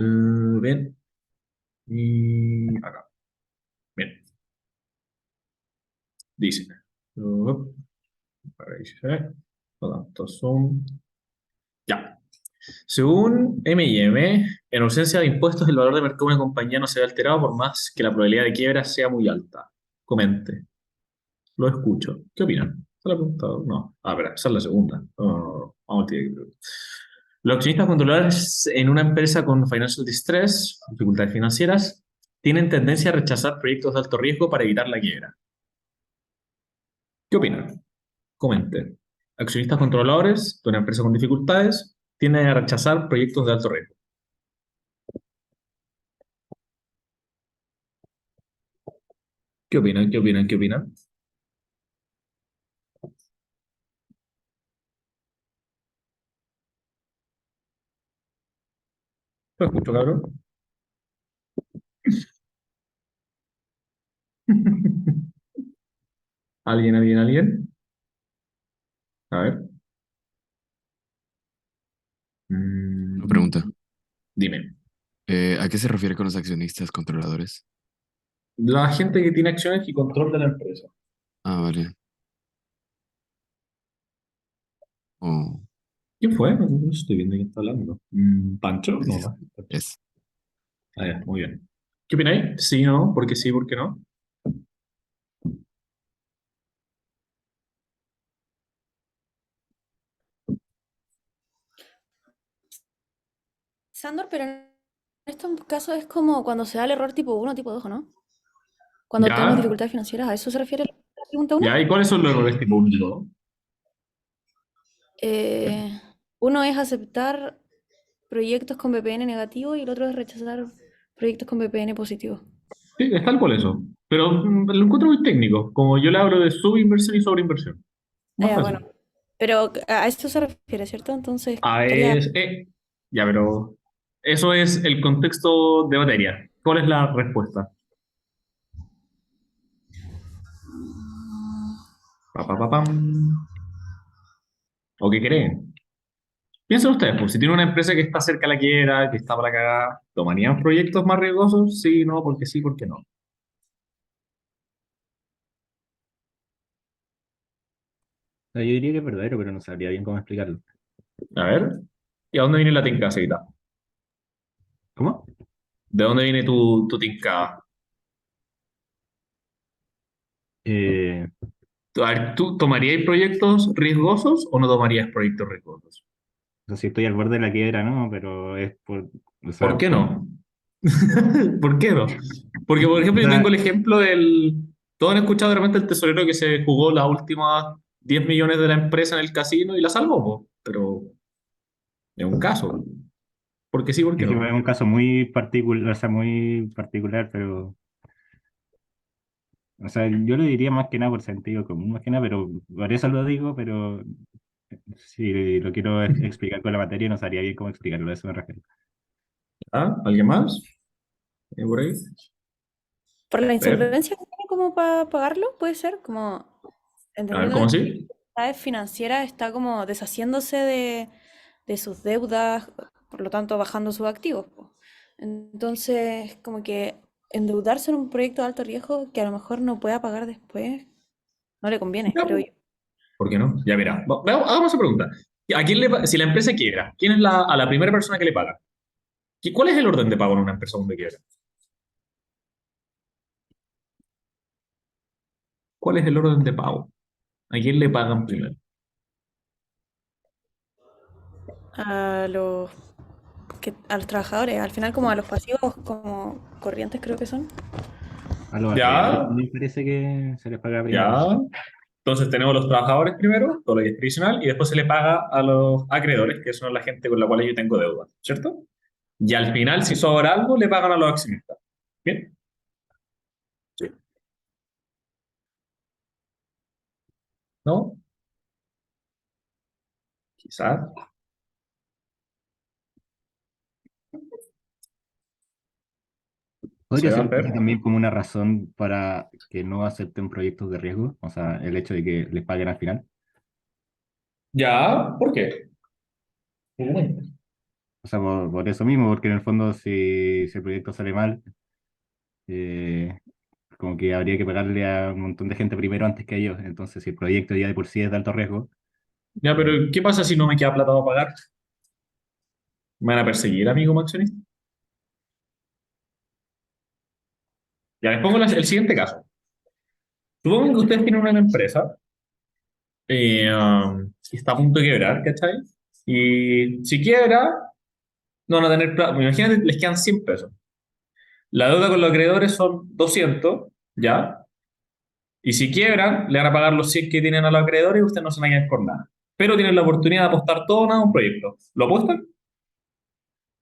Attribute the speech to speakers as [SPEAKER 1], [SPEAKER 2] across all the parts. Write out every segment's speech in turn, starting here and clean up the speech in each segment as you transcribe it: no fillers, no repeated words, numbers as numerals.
[SPEAKER 1] Bien. Y acá. Bien. Dice. Para ahí se ve. Tanto zoom. Ya. Según M&M, en ausencia de impuestos, el valor de mercado de una compañía no se ve alterado por más que la probabilidad de quiebra sea muy alta. Comente. Lo escucho. ¿Qué opinan? ¿Se lo he preguntado? No. Ah, espera, esa es la segunda. No, no, no. Vamos al tío. Los accionistas controladores en una empresa con financial distress, dificultades financieras, tienen tendencia a rechazar proyectos de alto riesgo para evitar la quiebra. ¿Qué opinan? Comente. Accionistas controladores de una empresa con dificultades tienden a rechazar proyectos de alto riesgo. ¿Qué opinan? ¿Qué opinan? ¿Qué opinan? ¿Lo escucho, cabrón? ¿Alguien, alguien, alguien? A ver.
[SPEAKER 2] Una pregunta.
[SPEAKER 1] Dime.
[SPEAKER 2] ¿A qué se refiere con los accionistas controladores?
[SPEAKER 1] La gente que tiene acciones y control de la empresa.
[SPEAKER 2] Ah, vale. Oh,
[SPEAKER 1] ¿Quién fue? No estoy viendo quién está hablando. ¿Pancho? No,
[SPEAKER 2] es,
[SPEAKER 1] no. Pancho.
[SPEAKER 2] es.
[SPEAKER 1] Ah, ya, muy bien. ¿Qué opináis? Sí, no, porque sí, por qué no.
[SPEAKER 3] Sandor, pero en estos casos es como cuando se da el error tipo uno, tipo 2, ¿no? Cuando tenemos
[SPEAKER 1] Ya,
[SPEAKER 3] dificultades financieras, ¿a eso se refiere la pregunta uno?
[SPEAKER 1] ya, ¿y cuáles son los errores tipo uno y dos?
[SPEAKER 3] Eh, Uno es aceptar proyectos con VPN negativo y el otro es rechazar proyectos con VPN positivo.
[SPEAKER 1] Sí, es tal cual eso. Pero lo encuentro muy técnico. Como yo le hablo de subinversión y sobreinversión.
[SPEAKER 3] Ah,
[SPEAKER 1] Más
[SPEAKER 3] ya, bueno.
[SPEAKER 1] fácil.
[SPEAKER 3] Pero a esto se refiere, ¿cierto? Entonces
[SPEAKER 1] A
[SPEAKER 3] estaría...
[SPEAKER 1] es, ya, pero eso es el contexto de materia. ¿Cuál es la respuesta? Pa, pa, pa, pam. ¿O qué creen? Piensen ustedes, pues si tiene una empresa que está cerca de la quiebra, que está para cagar, ¿tomarían proyectos más riesgosos? Sí, no, porque sí, porque no.
[SPEAKER 4] Yo diría que es verdadero, pero no sabría bien cómo explicarlo.
[SPEAKER 1] A ver, ¿y a dónde viene la tincacita?
[SPEAKER 4] ¿Cómo?
[SPEAKER 1] ¿De dónde viene tu tincada?
[SPEAKER 4] Eh,
[SPEAKER 1] A ver, ¿tú tomarías proyectos riesgosos o no tomarías proyectos riesgosos?
[SPEAKER 4] o sea, si estoy al borde de la quiebra, no, pero es por, o
[SPEAKER 1] ¿Por
[SPEAKER 4] sea,
[SPEAKER 1] qué no? ¿Por qué no? Porque, por
[SPEAKER 4] o
[SPEAKER 1] ejemplo, yo tengo
[SPEAKER 4] sea,
[SPEAKER 1] el ejemplo del... Todos han escuchado de repente el tesorero que se jugó las últimas 10 millones de la empresa en el casino y la salvó, po. Pero es un caso. ¿Por qué sí, por qué
[SPEAKER 4] es que
[SPEAKER 1] no?
[SPEAKER 4] es un caso muy particular, o sea, muy particular, pero, o sea, yo lo diría más que nada por sentido común, más que nada, pero por eso lo digo, pero si lo quiero explicar con la materia, no sabría bien cómo explicarlo, a eso me refiero.
[SPEAKER 1] ¿Ah? ¿Alguien más? ¿Alguien por ahí?
[SPEAKER 3] Por la
[SPEAKER 1] A ver,
[SPEAKER 3] insolvencia que tiene como para pagarlo, puede ser, como
[SPEAKER 1] a ver,
[SPEAKER 3] entendiendo
[SPEAKER 1] ¿cómo
[SPEAKER 3] de que
[SPEAKER 1] así?
[SPEAKER 3] la entidad financiera está como deshaciéndose de sus deudas, por lo tanto bajando sus activos, po. Entonces, como que endeudarse en un proyecto de alto riesgo que a lo mejor no pueda pagar después, no le conviene,
[SPEAKER 1] Ya,
[SPEAKER 3] creo
[SPEAKER 1] po.
[SPEAKER 3] yo.
[SPEAKER 1] ¿Por qué no? Ya, mira, hagamos esa pregunta. ¿A quién si la empresa quiebra, ¿quién es a la primera persona que le paga? ¿Cuál es el orden de pago en una empresa donde quiebra? ¿Cuál es el orden de pago? ¿A quién le pagan primero?
[SPEAKER 3] A los, a los trabajadores, al final como a los pasivos como corrientes creo que son.
[SPEAKER 4] A los acreedores
[SPEAKER 1] Ya,
[SPEAKER 4] me parece que se les paga primero.
[SPEAKER 1] ya. Entonces tenemos los trabajadores primero, todo lo que es tradicional, y después se le paga a los acreedores, que son la gente con la cual yo tengo deuda, ¿cierto? Y al final, si sobra algo, le pagan a los accionistas. ¿Bien? Sí. ¿No? Quizás. No
[SPEAKER 4] ¿Podría
[SPEAKER 1] se va a
[SPEAKER 4] ser
[SPEAKER 1] hacer.
[SPEAKER 4] esa también como una razón para que no acepten proyectos de riesgo? O sea, el hecho de que les paguen al final.
[SPEAKER 1] Ya, ¿por qué?
[SPEAKER 4] O sea, por eso mismo, porque en el fondo si el proyecto sale mal, eh, como que habría que pagarle a un montón de gente primero antes que a ellos. Entonces, si el proyecto ya de por sí es de alto riesgo,
[SPEAKER 1] Ya, pero
[SPEAKER 4] eh,
[SPEAKER 1] ¿qué pasa si no me queda plata para pagar? ¿Me van a perseguir, amigo accionista? Ya, les pongo el siguiente caso. Supongo que ustedes tienen una empresa que está a punto de quebrar, ¿cachai? Y si quiebra, no van a tener plata. Imagínate, les quedan 100 pesos. La deuda con los acreedores son 200, ¿ya? Y si quiebran, le van a pagar los 100 que tienen a los acreedores y ustedes no se van a quedar con nada. Pero tienen la oportunidad de apostar todo o nada a un proyecto. ¿Lo apuestan?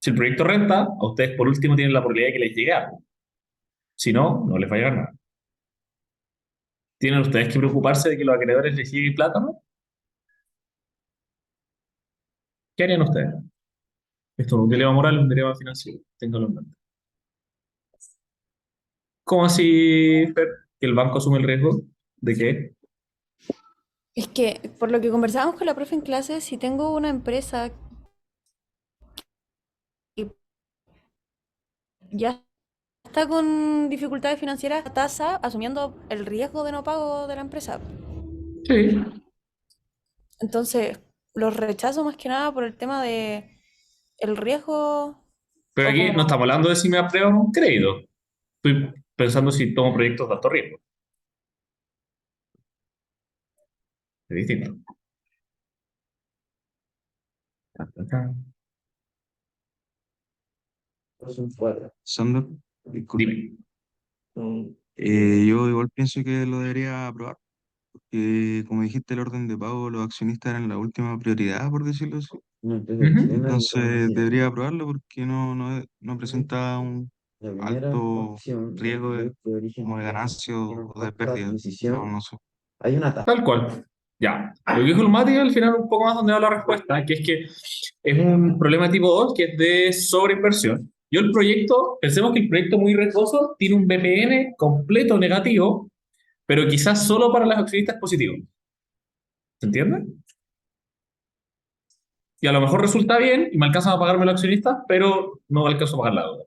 [SPEAKER 1] Si el proyecto renta, a ustedes por último tienen la probabilidad de que les llegue algo. Si no, no les va a llegar nada. ¿Tienen ustedes que preocuparse de que los acreedores les llegue plata, no? ¿Qué harían ustedes? Esto no es un dilema moral, es un dilema financiero. Ténganlo en mente. ¿Cómo así, Fer, que el banco asume el riesgo de qué?
[SPEAKER 3] Es que, por lo que conversábamos con la profe en clase, si tengo una empresa que ya está con dificultades financieras, tasa asumiendo el riesgo de no pago de la empresa.
[SPEAKER 1] Sí.
[SPEAKER 3] Entonces, los rechazo más que nada por el tema de el riesgo
[SPEAKER 1] Pero
[SPEAKER 3] o
[SPEAKER 1] aquí no
[SPEAKER 3] como
[SPEAKER 1] estamos hablando de si me aprueban un crédito. Estoy pensando si tomo proyectos de alto riesgo. Es distinto.
[SPEAKER 5] Sandor, disculpe.
[SPEAKER 1] Dime.
[SPEAKER 5] Yo igual pienso que lo debería aprobar, porque como dijiste, el orden de pago, los accionistas eran la última prioridad, por decirlo así.
[SPEAKER 1] Ujú.
[SPEAKER 5] Entonces debería aprobarlo porque no presenta un alto riesgo como de ganancia o de pérdida. No sé.
[SPEAKER 1] Tal cual. Ya. Lo que dijo el Mati al final un poco más donde va la respuesta, que es que es un problema tipo 2 que es de sobreinversión. Yo el proyecto, pensemos que el proyecto muy riesgoso tiene un BPN completo negativo, pero quizás solo para los accionistas positivos. ¿Se entiende? Y a lo mejor resulta bien y me alcanzan a pagarme los accionistas, pero no alcanzo a pagar la deuda.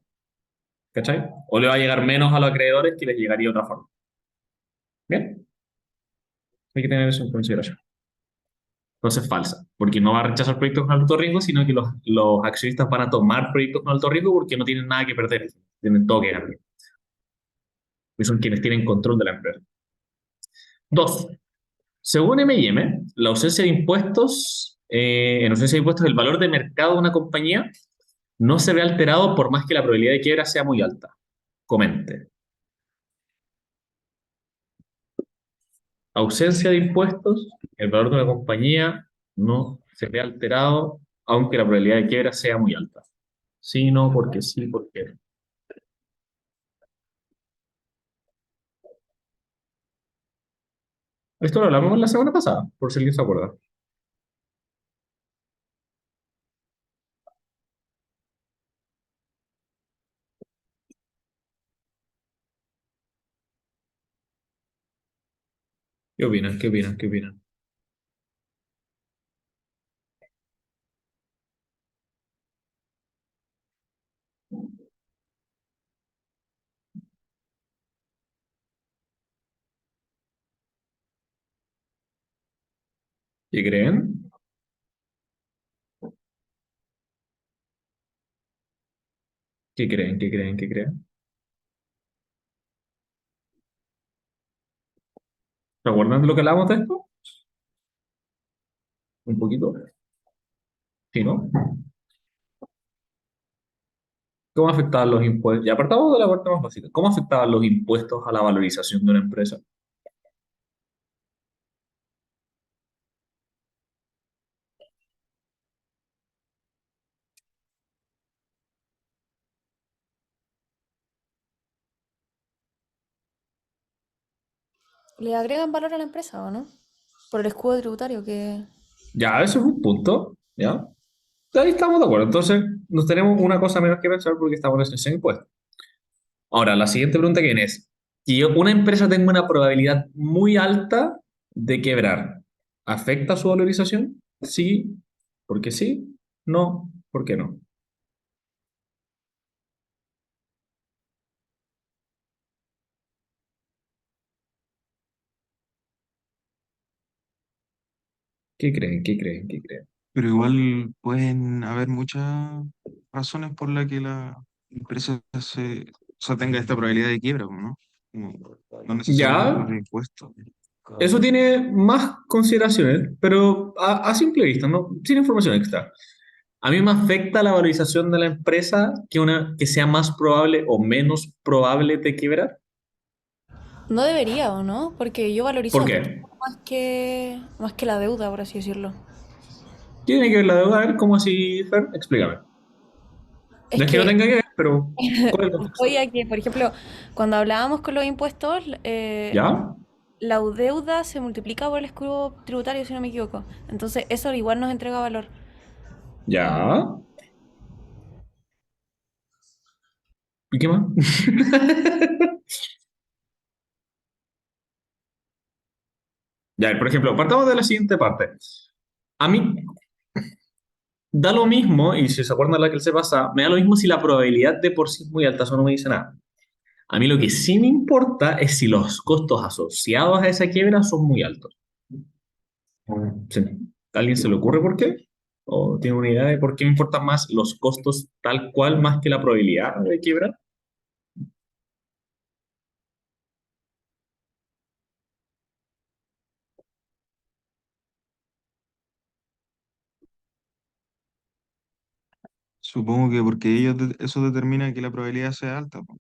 [SPEAKER 1] ¿Cachai? O le va a llegar menos a los acreedores que les llegaría de otra forma. ¿Bien? Hay que tener eso en consideración. Entonces, falsa, porque no va a rechazar proyectos con alto riesgo, sino que los accionistas van a tomar proyectos con alto riesgo porque no tienen nada que perder, tienen todo que ganar. Y son quienes tienen control de la empresa. Dos, según M&M, la ausencia de impuestos, en ausencia de impuestos, el valor de mercado de una compañía no se ve alterado por más que la probabilidad de quiebra sea muy alta. Comente. Ausencia de impuestos, el valor de una compañía no se ve alterado aunque la probabilidad de quiebra sea muy alta. Sí, no, porque sí, porque no. Esto lo hablamos la semana pasada, por si alguien se acuerda. ¿Qué opinan? ¿Qué opinan? ¿Qué opinan? ¿Qué creen? ¿Qué creen? ¿Qué creen? ¿Qué creen? ¿Se acuerdan de lo que hablábamos de esto? Un poquito. Sí, ¿no? ¿Cómo afectaban los impuestos? Y apartamos de la parte más básica. ¿Cómo afectaban los impuestos a la valorización de una empresa?
[SPEAKER 3] le agregan valor a la empresa, ¿o no? Por el escudo tributario que...
[SPEAKER 1] Ya, eso es un punto. ¿Ya? Ahí estamos de acuerdo. Entonces, nos tenemos una cosa menos que pensar porque estamos en exención de impuestos. Ahora, la siguiente pregunta que viene es, si una empresa tenga una probabilidad muy alta de quebrar, ¿afecta su valorización? Sí, porque sí, no, ¿por qué no? ¿Qué creen? ¿Qué creen? ¿Qué creen?
[SPEAKER 5] Pero igual pueden haber muchas razones por las que la empresa o sea, tenga esta probabilidad de quiebra, ¿no? No necesariamente
[SPEAKER 1] Ya,
[SPEAKER 5] por impuestos.
[SPEAKER 1] eso tiene más consideraciones, pero a simple vista, ¿no? Sin información extra. A mí me afecta la valorización de la empresa que sea más probable o menos probable de quebrar.
[SPEAKER 3] No debería, ¿o no? Porque yo
[SPEAKER 1] ¿Por
[SPEAKER 3] valorizo mucho
[SPEAKER 1] qué?
[SPEAKER 3] más que la deuda, por así decirlo.
[SPEAKER 1] ¿Qué tiene que ver la deuda? A ver, ¿cómo así, Fer? Explícame.
[SPEAKER 3] Es
[SPEAKER 1] No es que no
[SPEAKER 3] que
[SPEAKER 1] tenga que ver, pero ¿cuál es el contexto?
[SPEAKER 3] voy a que, por ejemplo, cuando hablábamos con los impuestos,
[SPEAKER 1] ¿Ya?
[SPEAKER 3] la deuda se multiplica por el escudo tributario, si no me equivoco. Entonces, eso igual nos entrega valor.
[SPEAKER 1] ¿Ya? ¿Y qué más? Ya, por ejemplo, partamos de la siguiente parte. A mí da lo mismo, y si se acuerdan de la que se pasa, me da lo mismo si la probabilidad de por sí es muy alta, eso no me dice nada. A mí lo que sí me importa es si los costos asociados a esa quiebra son muy altos. Sí. ¿A alguien se le ocurre por qué? ¿O tiene una idea de por qué me importan más los costos tal cual más que la probabilidad de quiebra?
[SPEAKER 5] Supongo que porque eso determina que la probabilidad sea alta, po.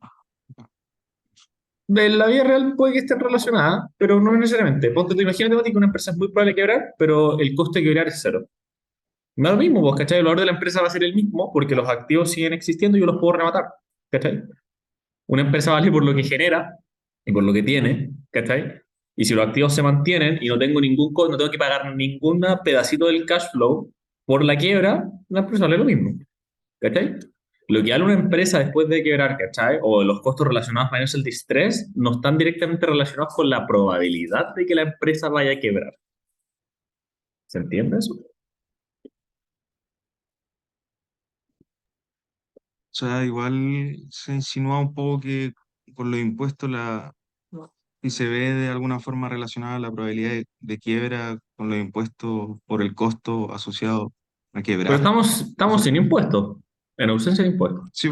[SPEAKER 1] En la vida real puede que estén relacionadas, pero no necesariamente. Ponte tú, imagínate Mati, que una empresa es muy probable quebrar, pero el coste de quebrar es cero. Me da lo mismo, vos, ¿cachai? El valor de la empresa va a ser el mismo porque los activos siguen existiendo y yo los puedo rematar, ¿cachai? Una empresa vale por lo que genera y por lo que tiene, ¿cachai? Y si los activos se mantienen y no tengo ningún costo, no tengo que pagar ningún pedacito del cash flow por la quiebra, la empresa vale lo mismo, ¿cachai? Lo que vale una empresa después de quebrar, ¿cachai? O los costos relacionados a financial distress no están directamente relacionados con la probabilidad de que la empresa vaya a quebrar. ¿Se entiende eso?
[SPEAKER 5] O sea, igual se insinúa un poco que con los impuestos si se ve de alguna forma relacionada la probabilidad de quiebra con los impuestos por el costo asociado a
[SPEAKER 1] Pero
[SPEAKER 5] quebrar.
[SPEAKER 1] estamos
[SPEAKER 5] Eso,
[SPEAKER 1] sin impuestos, en ausencia de impuestos.
[SPEAKER 5] sí,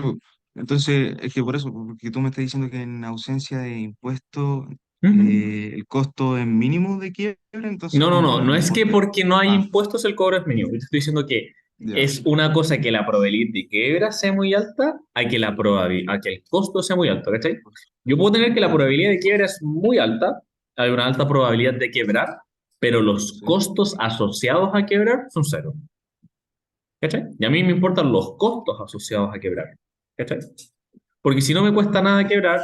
[SPEAKER 5] entonces es que por eso, porque tú me estás diciendo que en ausencia de impuestos
[SPEAKER 1] Ujú.
[SPEAKER 5] el costo es mínimo de quiebra, entonces
[SPEAKER 1] No, no, no,
[SPEAKER 5] no
[SPEAKER 1] no es que
[SPEAKER 5] importa.
[SPEAKER 1] porque no hay
[SPEAKER 5] Ah,
[SPEAKER 1] impuestos el cobro es mínimo. Yo te estoy diciendo que
[SPEAKER 5] ya.
[SPEAKER 1] es una cosa que la probabilidad de quiebra sea muy alta a que a que el costo sea muy alto, ¿cachai? Yo puedo tener que la probabilidad de quiebra es muy alta, hay una alta probabilidad de quebrar, pero los
[SPEAKER 5] Sí.
[SPEAKER 1] costos asociados a quebrar son cero, ¿cachai? Y a mí me importan los costos asociados a quebrar, ¿cachai? Porque si no me cuesta nada quebrar,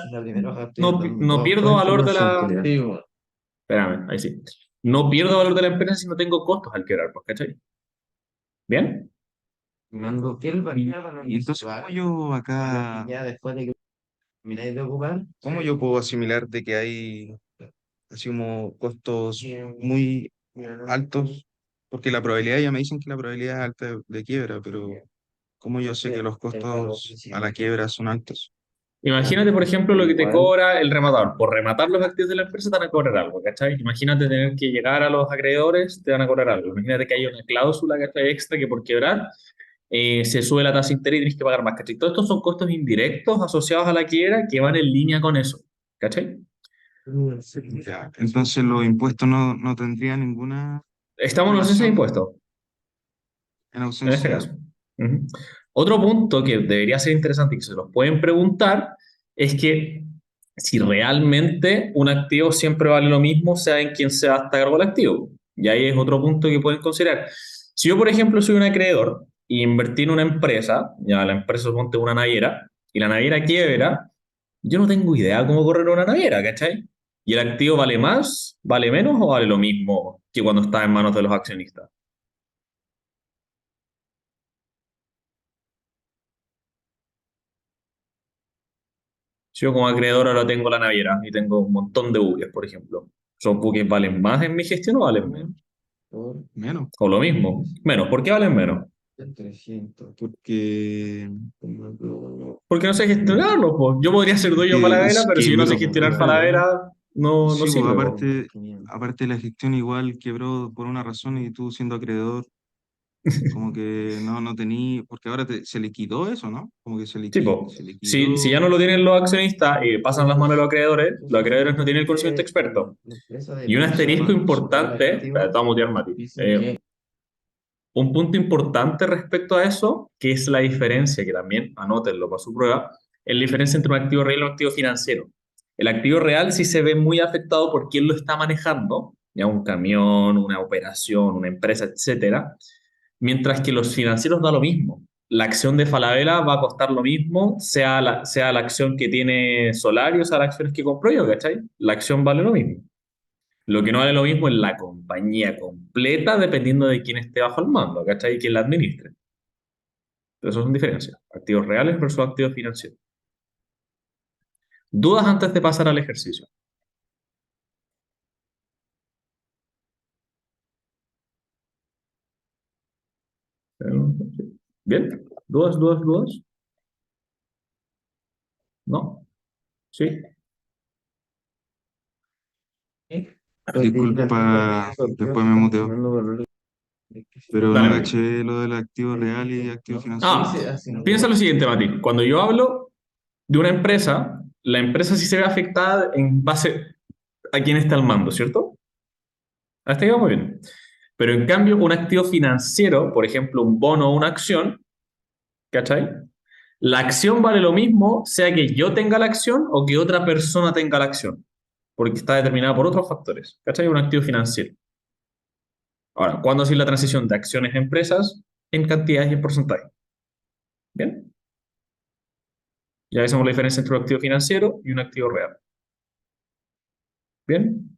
[SPEAKER 1] no pierdo valor de la... Espérame, ahí sí. No pierdo valor de la empresa si no tengo costos al quebrar, pues, ¿cachai? ¿Bien?
[SPEAKER 5] Y entonces, ¿cómo yo puedo asimilar de que hay así como costos muy altos? Porque la probabilidad, ya me dicen que la probabilidad es alta de quiebra, pero ¿cómo yo sé que los costos a la quiebra son altos?
[SPEAKER 1] Imagínate, por ejemplo, lo que te cobra el rematador. Por rematar los activos de la empresa te van a cobrar algo, ¿cachai? Imagínate tener que llegar a los acreedores, te van a cobrar algo. Imagínate que hay una cláusula, ¿cachai? Extra que por quebrar se sube la tasa de interés y tienes que pagar más, ¿cachai? Todos estos son costos indirectos asociados a la quiebra que van en línea con eso, ¿cachai?
[SPEAKER 5] Ya. Entonces los impuestos no tendrían ninguna
[SPEAKER 1] Estamos en ausencia de
[SPEAKER 5] relación
[SPEAKER 1] impuestos,
[SPEAKER 5] en
[SPEAKER 1] en este
[SPEAKER 5] ausencia.
[SPEAKER 1] caso. Ujú. Otro punto que debería ser interesante y que se los pueden preguntar es que si realmente un activo siempre vale lo mismo, sea en quien sea hasta cargo del activo. Y ahí es otro punto que pueden considerar. Si yo, por ejemplo, soy un acreedor y invertí en una empresa, ya la empresa suponte una naviera, y la naviera quiebra, yo no tengo idea cómo correr una naviera, ¿cachai? ¿Y el activo vale más, vale menos o vale lo mismo que cuando está en manos de los accionistas? Si yo como acreedor ahora tengo la naviera y tengo un montón de buques, por ejemplo, ¿son buques valen más en mi gestión o valen menos?
[SPEAKER 5] Menos,
[SPEAKER 1] O lo mismo, menos. ¿Por qué valen menos?
[SPEAKER 5] porque
[SPEAKER 1] Porque no sé gestionarlos, po. Yo podría ser dueño de Falabella, pero si yo no sé
[SPEAKER 5] pero
[SPEAKER 1] gestionar Falabella, no
[SPEAKER 5] sí, pues
[SPEAKER 1] sirve, po.
[SPEAKER 5] aparte la gestión igual quebró por una razón y tú siendo acreedor, como que no tení, porque ahora se liquidó eso, ¿no? Como que
[SPEAKER 1] Tipo,
[SPEAKER 5] se
[SPEAKER 1] si ya
[SPEAKER 5] liquidó.
[SPEAKER 1] no lo tienen los accionistas y pasan las manos a los acreedores no tienen el conocimiento experto. Y un asterisco importante, espera, te voy a mutear, Mati. Un punto importante respecto a eso, que es la diferencia, que también anótenlo para su prueba, es la diferencia entre un activo real y un activo financiero. El activo real sí se ve muy afectado por quién lo está manejando, ya un camión, una operación, una empresa, etcétera, mientras que los financieros da lo mismo. La acción de Falabella va a costar lo mismo, sea la acción que tiene Solario, sea la acción que compró yo, ¿cachai? La acción vale lo mismo. Lo que no vale lo mismo es la compañía completa, dependiendo de quién esté bajo el mando, ¿cachai? Y quién la administre. Esas son diferencias. Activos reales versus activos financieros. ¿Dudas antes de pasar al ejercicio? ¿Bien? ¿Dudas, dudas, dudas? ¿No? ¿Sí?
[SPEAKER 5] Disculpa, después me muteo, pero no
[SPEAKER 1] Dale.
[SPEAKER 5] caché lo del activo real y activo financiero.
[SPEAKER 1] Piensa lo siguiente, Mati. Cuando yo hablo de una empresa, la empresa sí se ve afectada en base a quién está al mando, ¿cierto? Hasta ahí vamos bien. Pero en cambio, un activo financiero, por ejemplo, un bono o una acción, ¿cachai? La acción vale lo mismo, sea que yo tenga la acción o que otra persona tenga la acción, porque está determinada por otros factores, ¿cachai? Un activo financiero. Ahora, ¿cuándo hacer la transición de acciones a empresas? En cantidades y en porcentaje. ¿Bien? Ya hicimos la diferencia entre un activo financiero y un activo real. ¿Bien?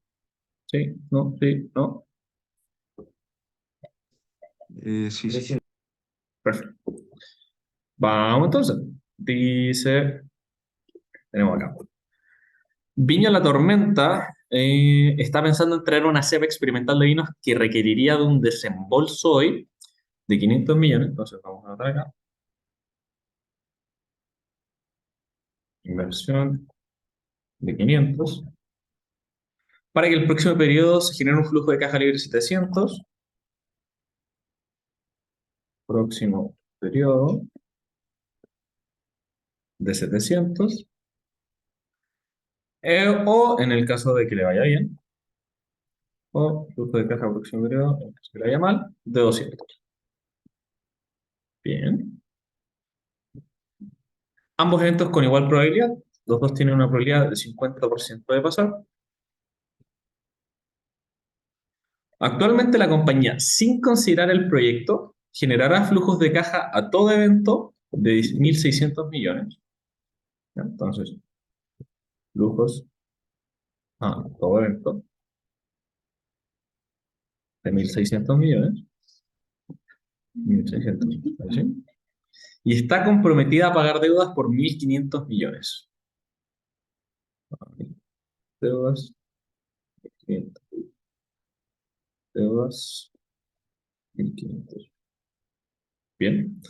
[SPEAKER 1] ¿Sí? ¿No? ¿Sí? ¿No?
[SPEAKER 5] Sí.
[SPEAKER 1] Perfecto. Vamos entonces. Dice, tenemos acá. Viña La Tormenta está pensando en traer una cepa experimental de vinos que requeriría de un desembolso hoy de 500 millones. Entonces vamos a anotar acá. Inversión de 500. Para que el próximo periodo se genere un flujo de caja libre de 700. Próximo periodo de 700. O en el caso de que le vaya bien, o flujo de caja próximo periodo, en el caso de que le vaya mal, de 200. Bien. Ambos eventos con igual probabilidad. Los dos tienen una probabilidad del 50% de pasar. Actualmente la compañía, sin considerar el proyecto, generará flujos de caja a todo evento de 1.600 millones. ¿Ya? Entonces, flujos a todo evento de 1.600 millones. 1.600, ¿sí? Y está comprometida a pagar deudas por 1.500 millones. Deudas, 500. Deudas, 1.500. Bien,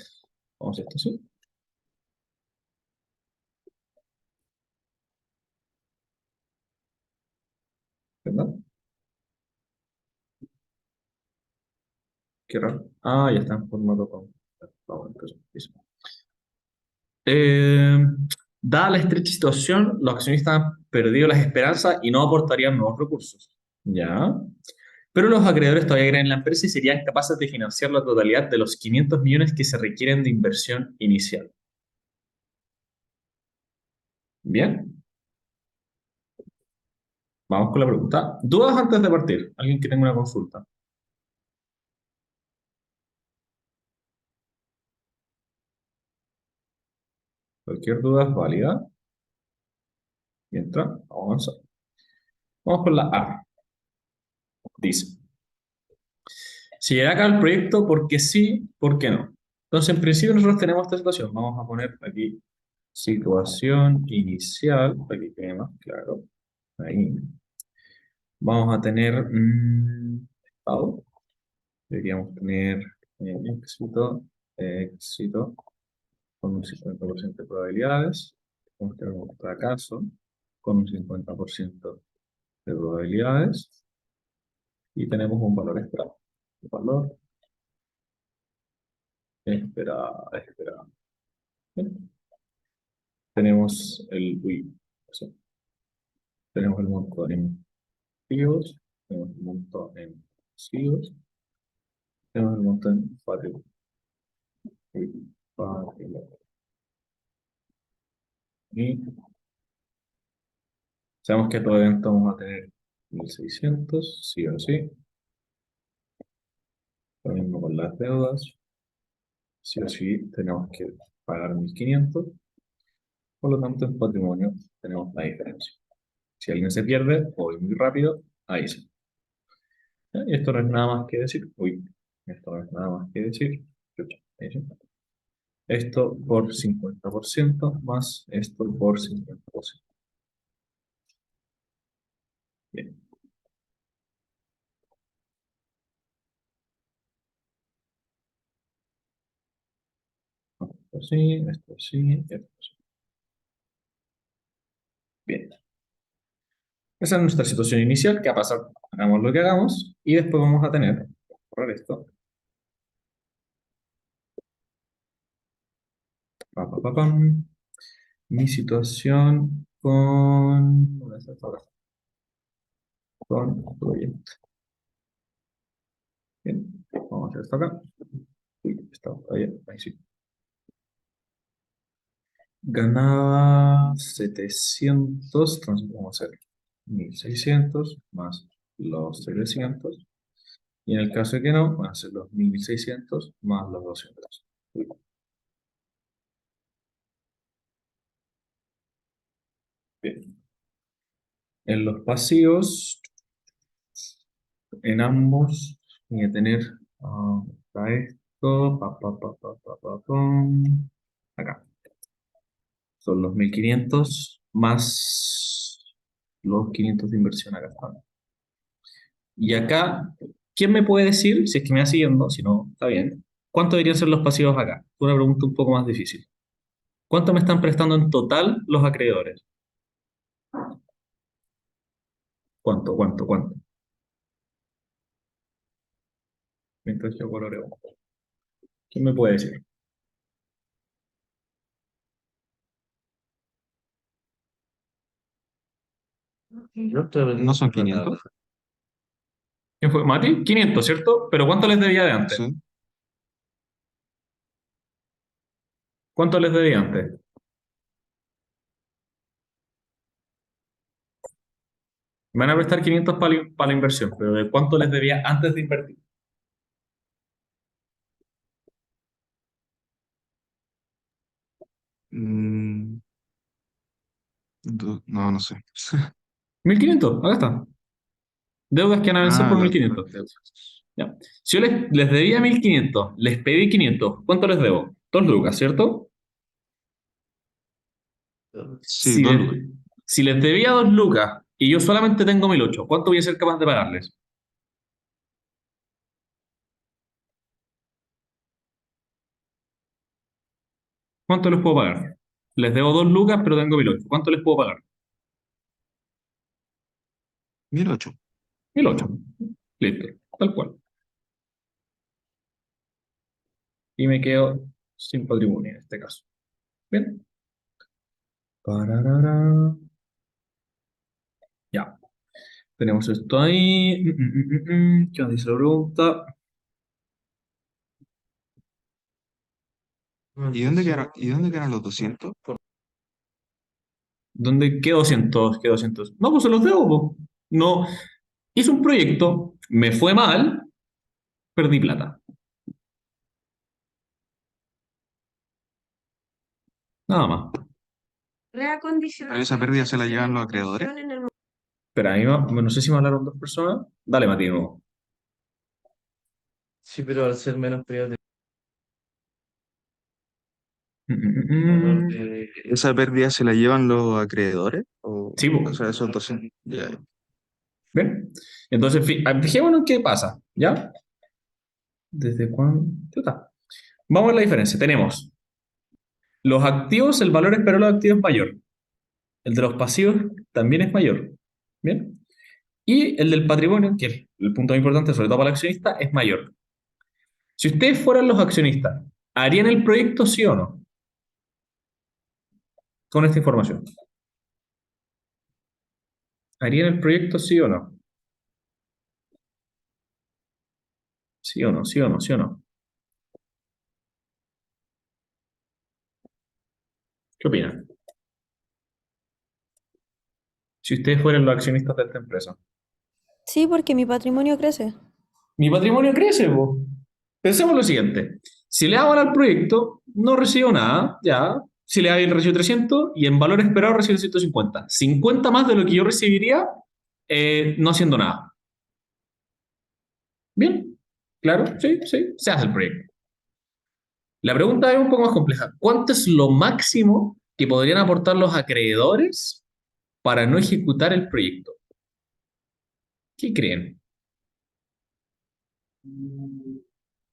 [SPEAKER 1] vamos a esto, ¿sí? ¿Verdad? Qué raro. Ah, ya está en formato con. Vamos, entonces, eso. Eh, Dada la estrecha situación, los accionistas han perdido las esperanzas y no aportarían nuevos recursos. ¿Ya? Pero los acreedores todavía creen en la empresa y serían capaces de financiar la totalidad de los 500 millones que se requieren de inversión inicial. Bien, vamos con la pregunta. ¿Dudas antes de partir? ¿Alguien que tenga una consulta? Cualquier duda es válida. Mientras, vamos a avanzar. Vamos con la A. Dice, si llega acá el proyecto, ¿por qué sí? ¿Por qué no? Entonces, en principio nosotros tenemos esta situación. Vamos a poner aquí situación inicial, para que quede más claro. Ahí. Vamos a tener estado. Deberíamos tener éxito, éxito con un 50% de probabilidades. Vamos a tener un fracaso con un 50% de probabilidades. y tenemos un valor esperado. Valor esperado. Bien. Tenemos eso. Tenemos el monto en activos, tenemos el monto en pasivos, tenemos el monto en patrimonio. Y sabemos que todo evento vamos a tener 1600, sí o sí. Lo mismo con las deudas. Sí o sí tenemos que pagar 1500. Por lo tanto, en patrimonio tenemos la diferencia. Si alguien se pierde o voy muy rápido, ahí sí. ¿Ya? Y esto no es nada más que decir. Esto no es nada más que decir. Chucha, ahí sí. Esto por 50% más esto por 50%. Bien. Esto sí, esto sí, esto sí. Bien. Esa es nuestra situación inicial. ¿Qué va a pasar? Hagamos lo que hagamos y después vamos a tener, por esto, pam. Mi situación con, ¿dónde está esto ahora? Con proyecto. Bien, vamos a hacer esto acá. Está bien, ahí sí. Ganaba 700, entonces vamos a hacer 1600 más los 300. Y en el caso de que no, van a ser los 1600 más los 200. Bien. En los pasivos, en ambos, voy a tener para esto, pum, acá. Son los 1500 más los 500 de inversión acá están. Y acá, ¿quién me puede decir, si es que me va siguiendo, si no, está bien, cuánto deberían ser los pasivos acá? Una pregunta un poco más difícil. ¿Cuánto me están prestando en total los acreedores? ¿Cuánto? Mientras yo coloreo. ¿Quién me puede decir?
[SPEAKER 5] No son 500.
[SPEAKER 1] ¿Quién fue? ¿Mati? 500, ¿cierto? Pero ¿cuánto les debía de antes?
[SPEAKER 5] Sí.
[SPEAKER 1] ¿Cuánto les debía antes? Me van a prestar 500 para la inversión, pero ¿de cuánto les debía antes de invertir?
[SPEAKER 5] Mm, no sé.
[SPEAKER 1] 1500, acá está. Deudas que van a vencer por
[SPEAKER 5] Las
[SPEAKER 1] 1500.
[SPEAKER 5] deudas.
[SPEAKER 1] Ya. Si yo les debía 1500, les pedí 500, ¿cuánto les debo? 2 lucas, ¿cierto?
[SPEAKER 5] Sí,
[SPEAKER 1] Si
[SPEAKER 5] 2 lucas.
[SPEAKER 1] les, si les debía 2 lucas y yo solamente tengo 1008, ¿cuánto voy a ser capaz de pagarles? ¿Cuánto les puedo pagar? Les debo 2 lucas, pero tengo 1008. ¿Cuánto les puedo pagar?
[SPEAKER 5] 1008.
[SPEAKER 1] 1008. Listo, tal cual. Y me quedo sin patrimonio en este caso. Bien. Pararara. Ya. Tenemos esto ahí. ¿Qué nos dice la pregunta?
[SPEAKER 5] ¿Y dónde quedan los 200?
[SPEAKER 1] ¿Dónde? ¿Qué 200? ¿Qué 200? No, pues se los debo, po. No. Hice un proyecto, me fue mal, perdí plata. Nada más.
[SPEAKER 5] Pero esa pérdida se la llevan los acreedores.
[SPEAKER 1] Espera, ahí no sé si me hablaron dos personas. Dale, Mati, de nuevo.
[SPEAKER 6] Sí, pero al ser menos periodo
[SPEAKER 1] Mm, mm,
[SPEAKER 6] de
[SPEAKER 1] mm,
[SPEAKER 6] valor
[SPEAKER 1] mm.
[SPEAKER 6] de...
[SPEAKER 5] ¿Esa pérdida se la llevan los acreedores? O,
[SPEAKER 1] Sí, po.
[SPEAKER 5] o sea, esos 200. Ya.
[SPEAKER 1] Bien. Entonces, fijémonos en qué pasa, ¿ya? ¿Desde cuándo? Ya está. Vamos a la diferencia. Tenemos los activos, el valor esperado de los activos es mayor. El de los pasivos también es mayor. Bien. Y el del patrimonio, que es el punto más importante, sobre todo para el accionista, es mayor. Si ustedes fueran los accionistas, ¿harían el proyecto sí o no? Con esta información. ¿Harían el proyecto sí o no? Sí o no, sí o no, sí o no. ¿Qué opinan? Si ustedes fueran los accionistas de esta empresa.
[SPEAKER 3] Sí, porque mi patrimonio crece.
[SPEAKER 1] Mi patrimonio crece, po. Pensemos lo siguiente. Si le hago al proyecto, no recibo nada, ya. Si le hago, recibo 300 y en valor esperado recibo 150. 50 más de lo que yo recibiría no haciendo nada. Bien, claro, sí, sí, se hace el proyecto. La pregunta es un poco más compleja. ¿Cuánto es lo máximo que podrían aportar los acreedores para no ejecutar el proyecto? ¿Qué creen?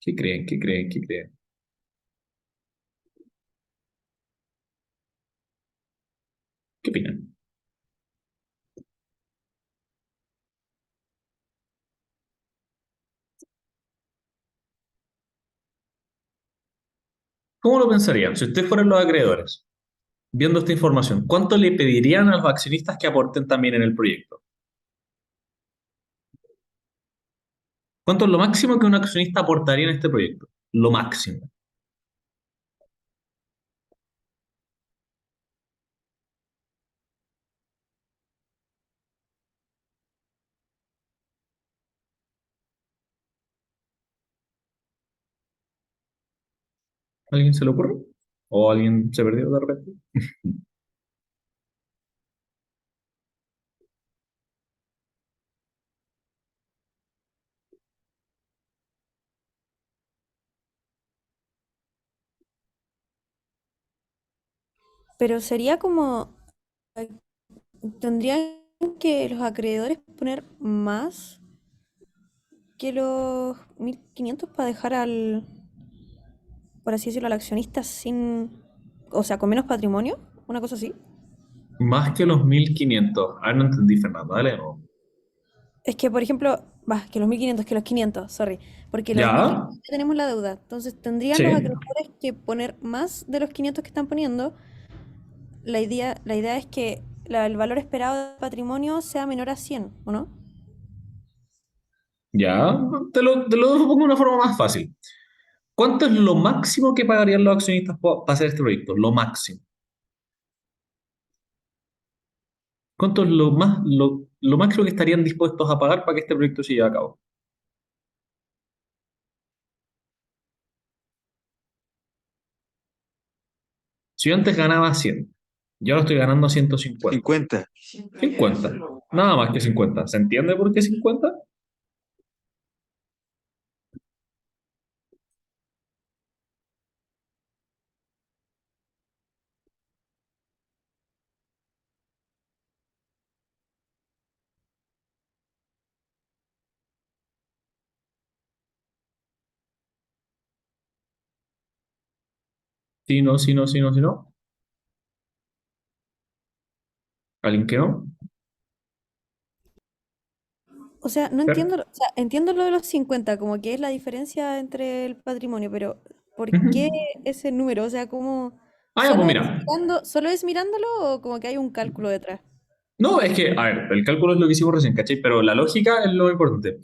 [SPEAKER 1] ¿Qué creen? ¿Qué creen? ¿Qué creen? ¿Qué opinan? ¿Cómo lo pensarían? Si ustedes fueran los acreedores, viendo esta información, ¿cuánto le pedirían a los accionistas que aporten también en el proyecto? ¿Cuánto es lo máximo que un accionista aportaría en este proyecto? Lo máximo. ¿Alguien se le ocurre? ¿O alguien se perdió de repente?
[SPEAKER 3] Pero sería como, tendrían que los acreedores poner más que los 1.500 para dejar al, por así decirlo, al accionista sin, o sea, con menos patrimonio, una cosa así.
[SPEAKER 1] Más que los 1.500. Ah, no entendí, Fernando. Dale de nuevo.
[SPEAKER 3] Es que, por ejemplo, va, que los 1.500, que los 500, sorry, porque los
[SPEAKER 1] ¿Ya?
[SPEAKER 3] 1.500 ya tenemos la deuda, entonces tendrían
[SPEAKER 1] Sí.
[SPEAKER 3] los acreedores que poner más de los 500 que están poniendo. La idea es que el valor esperado del patrimonio sea menor a 100, ¿o no?
[SPEAKER 1] Ya. Te lo pongo de una forma más fácil. ¿Cuánto es lo máximo que pagarían los accionistas para hacer este proyecto? Lo máximo. ¿Cuánto es lo máximo que estarían dispuestos a pagar para que este proyecto se lleve a cabo? Si yo antes ganaba 100, yo ahora estoy ganando 150.
[SPEAKER 5] 50.
[SPEAKER 1] 50. Nada más que 50. ¿Se entiende por qué 50? Si no, si no, si no, si no. ¿Alguien que no?
[SPEAKER 3] O sea, no
[SPEAKER 1] Fer.
[SPEAKER 3] entiendo, o sea, entiendo lo de los 50, como que es la diferencia entre el patrimonio, pero ¿por qué
[SPEAKER 1] Ujú.
[SPEAKER 3] ese número? O sea, ¿cómo
[SPEAKER 1] Ah, ya, pues mira.
[SPEAKER 3] solo es mirándolo o como que hay un cálculo detrás?
[SPEAKER 1] No, es que, a ver, el cálculo es lo que hicimos recién, ¿cachai? Pero la lógica es lo importante.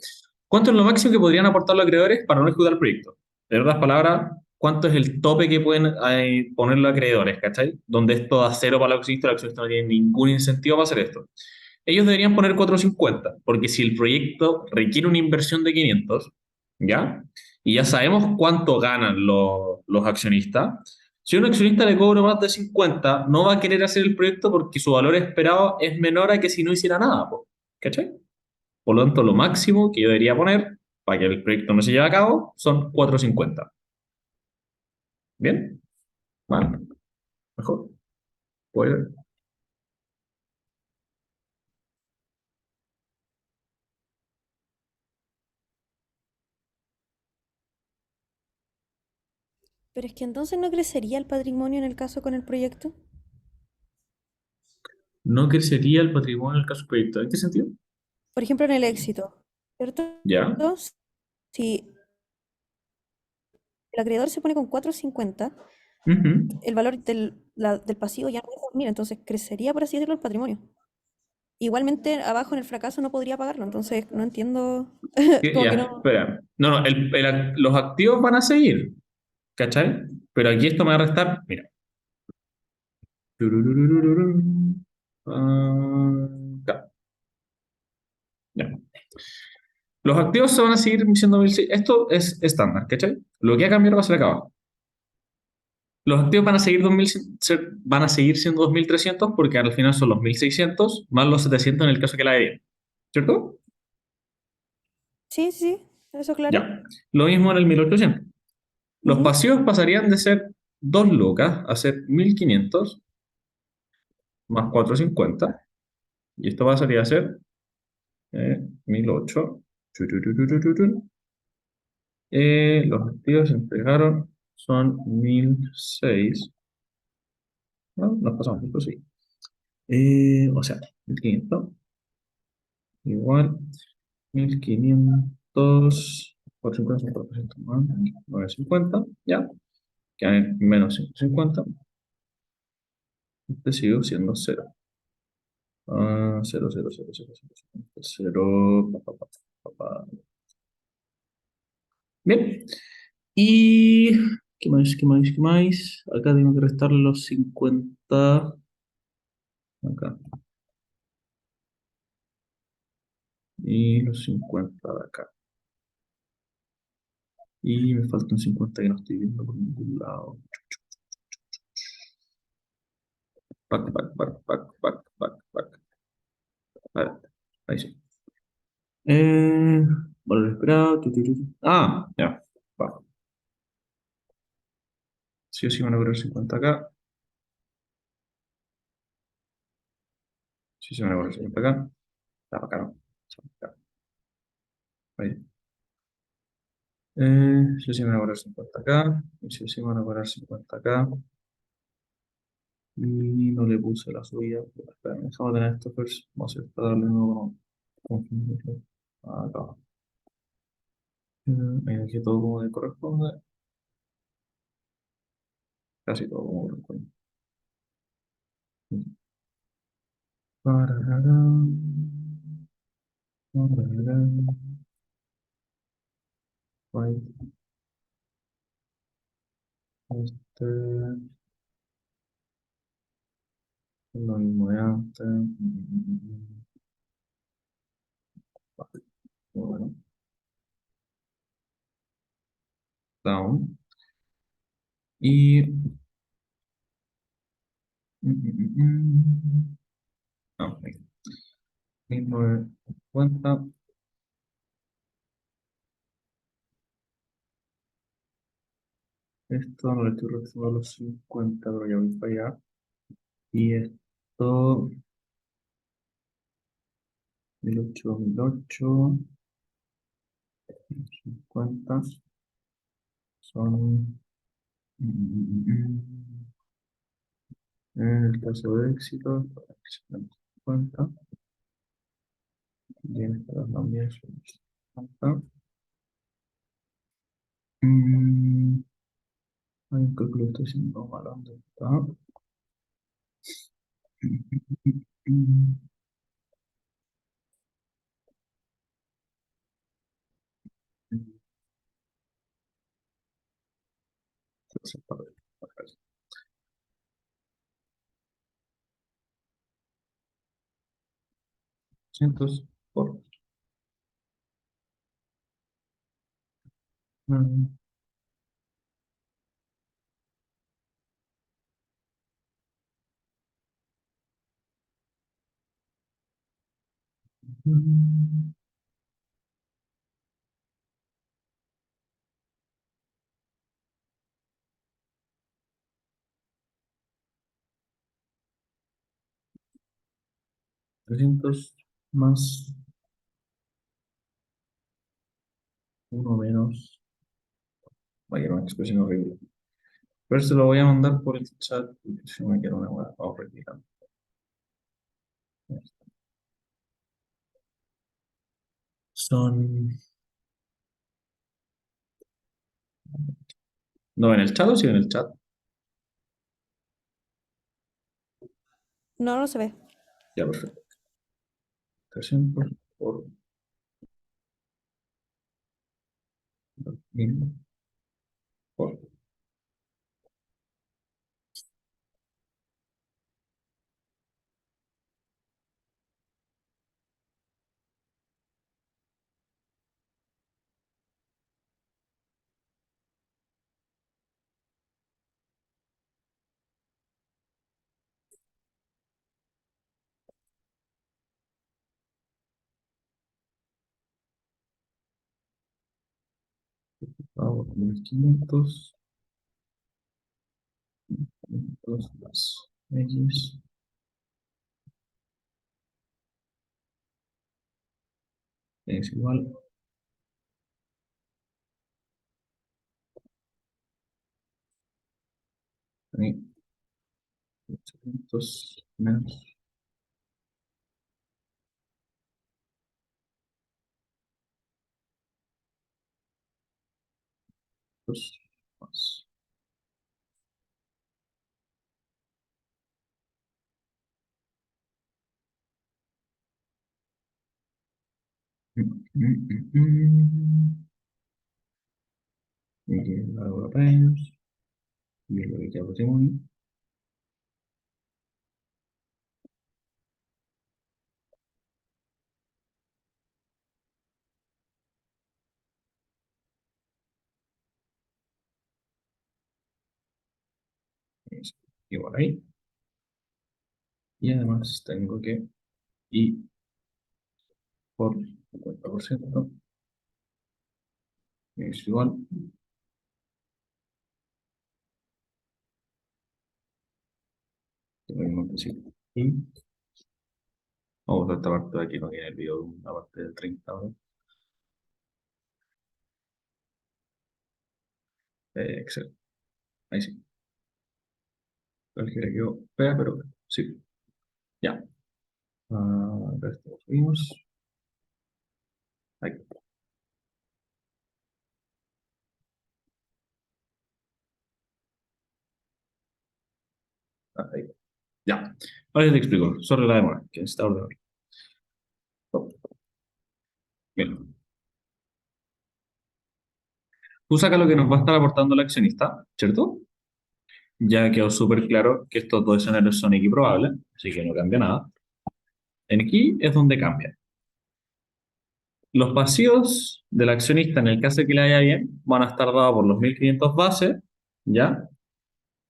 [SPEAKER 1] ¿Cuánto es lo máximo que podrían aportar los acreedores para no ejecutar el proyecto? En otras palabras, ¿cuánto es el tope que pueden poner los acreedores, ¿cachai? Donde esto da cero para el accionista no tiene ningún incentivo para hacer esto. Ellos deberían poner 450, porque si el proyecto requiere una inversión de 500, ¿ya? Y ya sabemos cuánto ganan los accionistas. Si un accionista le cobra más de 50, no va a querer hacer el proyecto porque su valor esperado es menor a que si no hiciera nada, po, ¿cachai? Por lo tanto, lo máximo que yo debería poner para que el proyecto no se lleve a cabo son 450. ¿Bien? Vale, mejor. Pues,
[SPEAKER 3] Pero es que entonces no crecería el patrimonio en el caso con el proyecto.
[SPEAKER 1] no crecería el patrimonio en el caso del proyecto. ¿En qué sentido?
[SPEAKER 3] por ejemplo, en el éxito, ¿cierto?
[SPEAKER 1] ¿Ya?
[SPEAKER 3] Si el acreedor se pone con 4,50,
[SPEAKER 1] Ujú.
[SPEAKER 3] el valor del pasivo ya no es 2.000, entonces crecería, por así decirlo, el patrimonio. Igualmente, abajo en el fracaso no podría pagarlo, entonces no entiendo, como
[SPEAKER 1] Ya,
[SPEAKER 3] que no.
[SPEAKER 1] espera. No, no, los activos van a seguir, ¿cachai? Pero aquí esto me va a restar, mira. Turururururun. Acá. Ya. Los activos se van a seguir siendo 1600. Esto es estándar, ¿cachai? Lo que ha cambiado va a ser acá abajo. Los activos van a seguir 2000 van a seguir siendo 2300 porque al final son los 1600 más los 700 en el caso que la hayan. ¿Cierto?
[SPEAKER 3] Sí, sí, eso claro.
[SPEAKER 1] Ya. Lo mismo en el 1800. Los
[SPEAKER 3] Ujú.
[SPEAKER 1] pasivos pasarían de ser 2 lucas a ser 1500 más 450. Y esto pasaría a ser 1008. Churururururum. Los activos se entregaron son 1006. No, nos pasamos, esto sí. O sea, 1500 igual 1500, 450 son 400 más 950, ya, que hay menos 150, este sigue siendo 0. 0, 0, 0, 0, 0, 0, Bien, y ¿qué más? ¿Qué más? ¿Qué más? Acá tengo que restarle los 50, acá, y los 50 de acá. Y me faltan 50 que no estoy viendo por ningún lado. Pac, pac, pac, pac, pac, pac, pac. Vale, ahí sí. Eh, Valor esperado. Ya. Va. Sí o sí van a cobrar 50 acá. Sí o sí van a cobrar 50 acá. Está para acá, ¿no? Acá. Ahí. Sí o sí van a cobrar 50 acá. Y sí o sí van a cobrar 50 acá. Y no le puse la subida. Espera, dejamos de tener esto first. Vamos a darle de nuevo. Confundirlo. Acá. Ahí dejé todo como de corresponde. Casi todo como corresponde. Parararán, parararán, right, este, es lo mismo de antes. Vale, bueno, down. Y. No, ahí. Mismo de cuenta. Esto no le estoy restando los 50, pero ya voy para allá. Y esto, 1008, 1008, 50, son. En el caso de éxito, 50. Bien, para también son 50. Mm, Hay un cálculo que estoy haciendo mal. ¿Dónde está? Entonces, para acá. 200 por. mm, mm, 300 más uno menos. Vaya, una expresión horrible. Pero se lo voy a mandar por el chat porque si no me queda una buena horrible. son... ¿No en el chat o sí en el chat?
[SPEAKER 3] No, no se ve.
[SPEAKER 1] Ya, perfecto. 300 por 2000 por... Vamos, 1500 500 más X es igual a 800 menos 2 más. Y los europeos y lo que ya pusimos ahí. Es igual ahí. Y además tengo que y por 50% es igual. Lo mismo que sí. Y vamos a esta parte de aquí, no tiene el video, una parte del 30 ahora. Excel. Ahí sí. Cualquiera quedó fea, pero sí. Ya. Esto lo subimos. Ahí. Ahí. Ya. Ahora te explico sobre la demora, que está ordenado. Bien. Tú sacas lo que nos va a estar aportando el accionista, ¿cierto? Ya quedó súper claro que estos dos escenarios son equiprobables, así que no cambia nada. En aquí es donde cambia. Los pasivos del accionista, en el caso de que le vaya bien, van a estar dados por los 1500 bases, ¿ya?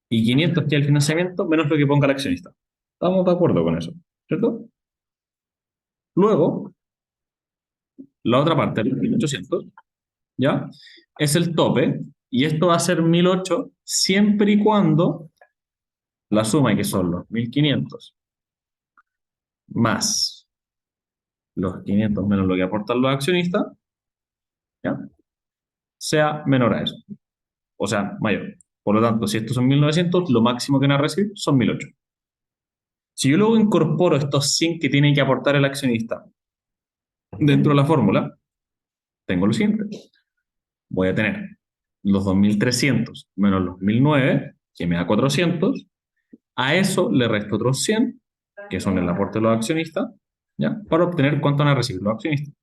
[SPEAKER 1] Y 500 que es el financiamiento, menos lo que ponga el accionista. Estamos de acuerdo con eso, ¿cierto? Luego, la otra parte, los 1800, ¿ya? Es el tope, y esto va a ser 1008 siempre y cuando la suma, que son los 1500 más los 500 menos lo que aportan los accionistas, ¿ya? Sea menor a eso, o sea, mayor. Por lo tanto, si estos son 1900, lo máximo que van a recibir son 1008. Si yo luego incorporo estos 100 que tiene que aportar el accionista dentro de la fórmula, tengo lo siguiente. Voy a tener los 2300 menos los 1009, que me da 400. A eso le resto otros 100, que son el aporte de los accionistas, ¿ya? Para obtener cuánto van a recibir los accionistas.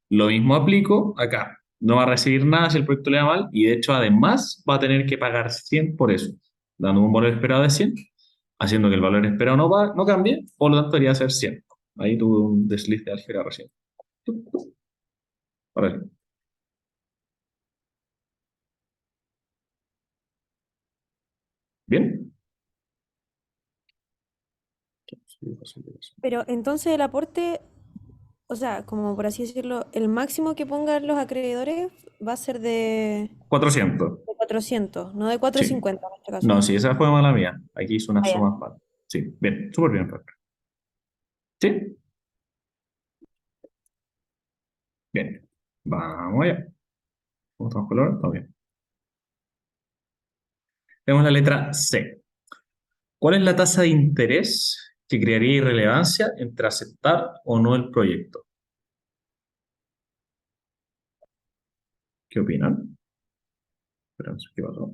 [SPEAKER 1] Lo mismo aplico acá. No va a recibir nada si el proyecto le da mal y de hecho además va a tener que pagar 100 por eso, dando un valor esperado de 100, haciendo que el valor esperado no cambie, por lo tanto debería ser 100. Ahí tuve un desliz de álgebra recién. A ver. ¿Bien?
[SPEAKER 3] Pero entonces el aporte, o sea, como por así decirlo, el máximo que pongan los acreedores va a ser
[SPEAKER 1] 400.
[SPEAKER 3] de 400, no de
[SPEAKER 1] Sí.
[SPEAKER 3] 450 en este caso.
[SPEAKER 1] No, sí, esa fue mala mía. Aquí hice una
[SPEAKER 3] Ah, ya.
[SPEAKER 1] suma mal. Sí, bien, súper bien, Fer. Sí, bien. Vamos allá. ¿Cómo estamos con el Todo bien. Tenemos la letra C. ¿Cuál es la tasa de interés que crearía irrelevancia entre aceptar o no el proyecto? ¿Qué opinan? Esperemos, ¿qué pasó?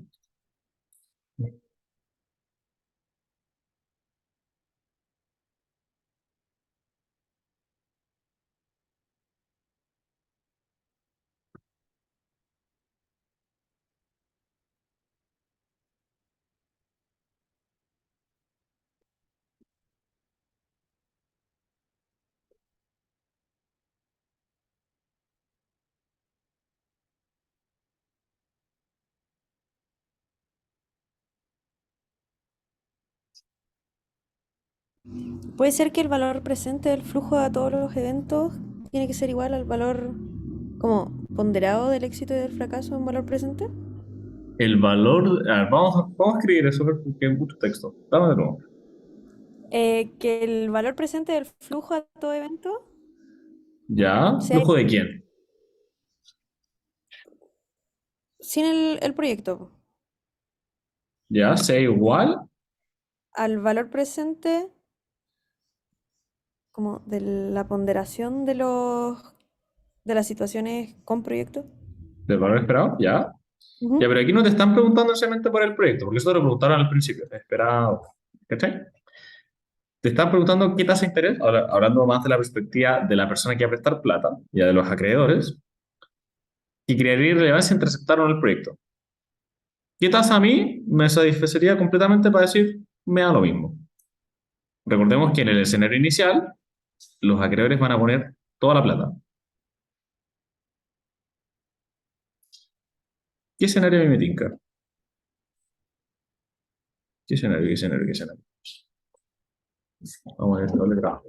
[SPEAKER 3] Puede ser que el valor presente del flujo a todos los eventos tiene que ser igual al valor como ponderado del éxito y del fracaso en valor presente.
[SPEAKER 1] El valor. A ver, vamos a escribir eso porque es mucho texto. Dame de nuevo.
[SPEAKER 3] Que el valor presente del flujo a todo evento
[SPEAKER 1] ¿Ya?
[SPEAKER 3] sea
[SPEAKER 1] ¿Flujo de quién?
[SPEAKER 3] sin el proyecto
[SPEAKER 1] ¿Ya? ¿Sea igual?
[SPEAKER 3] al valor presente como de la ponderación de las situaciones con proyecto.
[SPEAKER 1] ¿Del valor esperado? ¿Ya? Ya,
[SPEAKER 3] Ujú.
[SPEAKER 1] pero aquí no te están preguntando necesariamente por el proyecto, porque eso te lo preguntaron al principio. Esperado. ¿Cachai? Te están preguntando qué tasa de interés, ahora, hablando más de la perspectiva de la persona que va a prestar plata, ya de los acreedores, y crearía irrelevancia entre aceptar o no el proyecto. ¿Qué tasa a mí me satisfacería completamente para decir, me da lo mismo? Recordemos que en el escenario inicial, los acreedores van a poner toda la plata. ¿Qué escenario a mí me tinca? ¿Qué escenario? ¿Qué escenario? ¿Qué escenario? Vamos a ver, doble trabajo.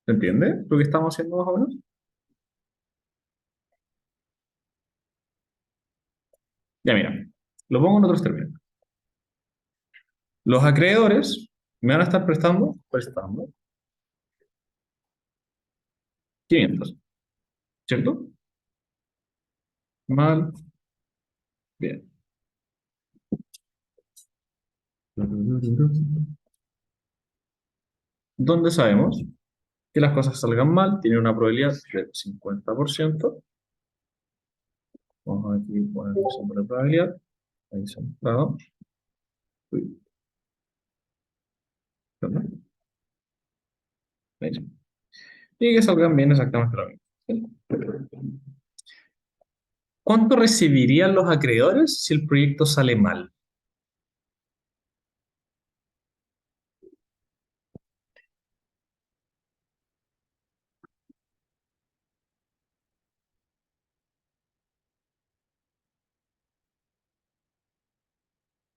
[SPEAKER 1] ¿Se entiende lo que estamos haciendo más o menos? Ya mira, lo pongo en otros términos. Los acreedores me van a estar prestando 500, ¿cierto? Mal, bien. Donde sabemos que las cosas salgan mal, tiene una probabilidad del 50%. Vamos a aquí poner el símbolo de probabilidad. Ahí centrado. Uy, perdón. Ahí sí. Y que salgan bien exactamente lo mismo. ¿Cuánto recibirían los acreedores si el proyecto sale mal?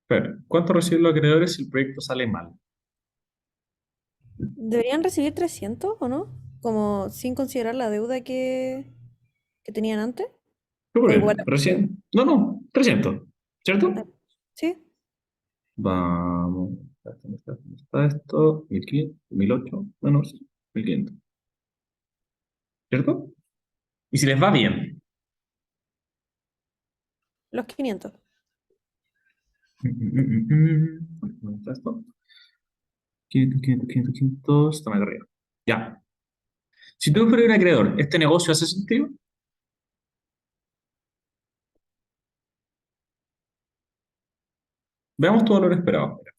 [SPEAKER 1] Pero, ¿cuánto reciben los acreedores si el proyecto sale mal?
[SPEAKER 3] ¿Deberían recibir 300 o no? Como sin considerar la deuda que tenían antes.
[SPEAKER 1] ¿Por
[SPEAKER 3] O
[SPEAKER 1] qué?
[SPEAKER 3] igual.
[SPEAKER 1] Recién. No, no, 300,
[SPEAKER 3] Ah,
[SPEAKER 1] ¿cierto?
[SPEAKER 3] sí.
[SPEAKER 1] Vamos. ¿Dónde está esto? 1500, 1008 menos 1500, ¿cierto? Y si les va bien.
[SPEAKER 3] Los 500.
[SPEAKER 1] ¿Dónde está esto? 500, 500, 500, 500. Está más arriba. Ya. Si tú fueras un acreedor, ¿este negocio hace sentido? Veamos tu valor esperado. Mira,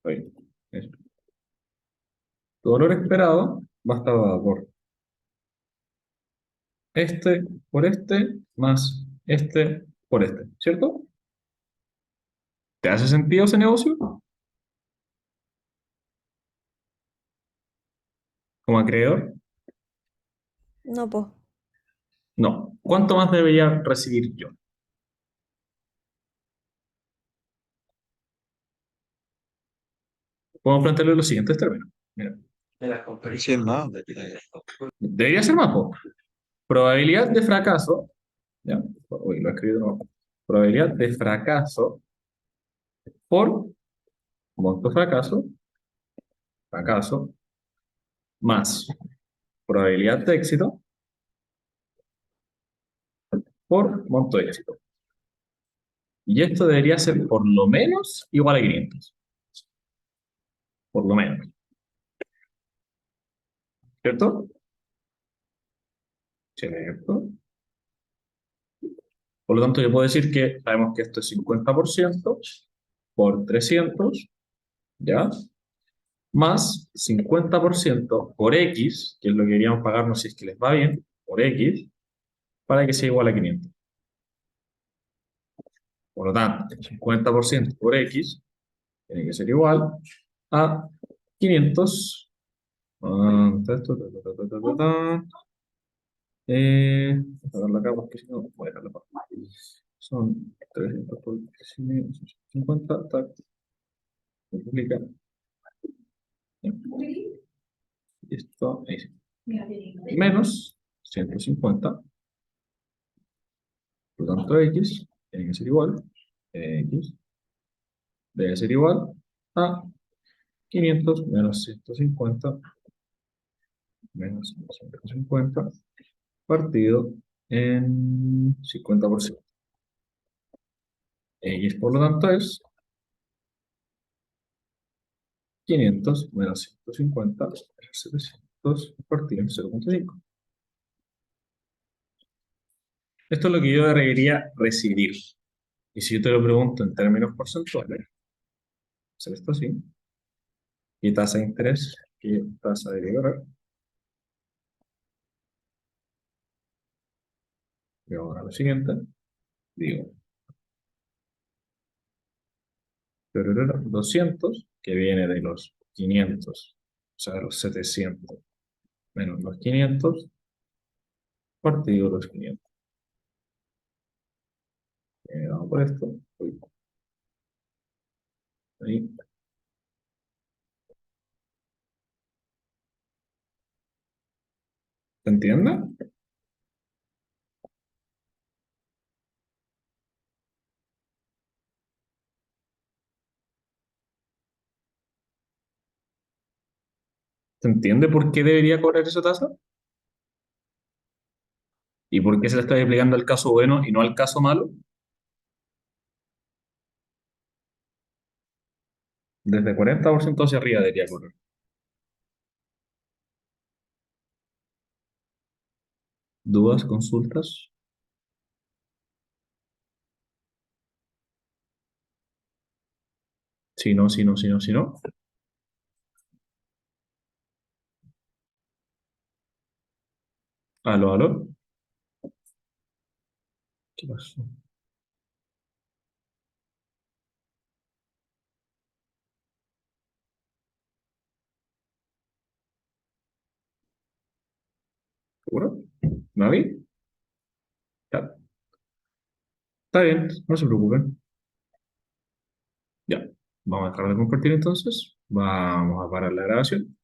[SPEAKER 1] ahí. Eso. Tu valor esperado va a estar dado por este por este más este por este, ¿cierto? ¿Te hace sentido ese negocio como acreedor?
[SPEAKER 3] No, pues.
[SPEAKER 1] No. ¿Cuánto más debería recibir yo? Podemos plantearlo en los siguientes términos. Mira,
[SPEAKER 5] Sí, no.
[SPEAKER 1] debería ser más, po. Probabilidad de fracaso, ¿ya? Uy, lo escribí de nuevo. Probabilidad de fracaso por monto fracaso, más probabilidad de éxito por monto de éxito. Y esto debería ser por lo menos igual a 500. Por lo menos. ¿Cierto? ¿Cierto? Por lo tanto, yo puedo decir que sabemos que esto es 50% por 300, ¿ya? Más 50% por X, que es lo que queríamos pagarnos si es que les va bien, por X, para que sea igual a 500. Por lo tanto, 50% por X tiene que ser igual a 500. Voy a darle acá porque si no voy a darle acá. Son 300 por 50, tac, multiplica. Esto es menos 150. Por lo tanto, X tiene que ser igual. X debe ser igual a 500 menos 150 menos 150 partido en 50%. X, por lo tanto, es 500 menos 150 menos 700 partido en 0,5. Esto es lo que yo debería recibir. Y si yo te lo pregunto en términos porcentuales, hacer esto así. ¿Qué tasa de interés? ¿Qué tasa de liberar? Y ahora lo siguiente, digo, 200, que viene de los 500, o sea, de los 700, menos los 500, partido los 500. Vamos por esto. Uy, ahí. ¿Se entiende? ¿Se entiende por qué debería cobrar esa tasa? ¿Y por qué se le está aplicando al caso bueno y no al caso malo? Desde 40% hacia arriba debería cobrar. ¿Dudas, consultas? Si no, si no, si no, si no. Aló, aló. ¿Qué pasó? ¿Seguro? ¿Navi? Ya. Está bien, no se preocupen. Ya. Vamos a dejar de compartir entonces. Vamos a parar la grabación.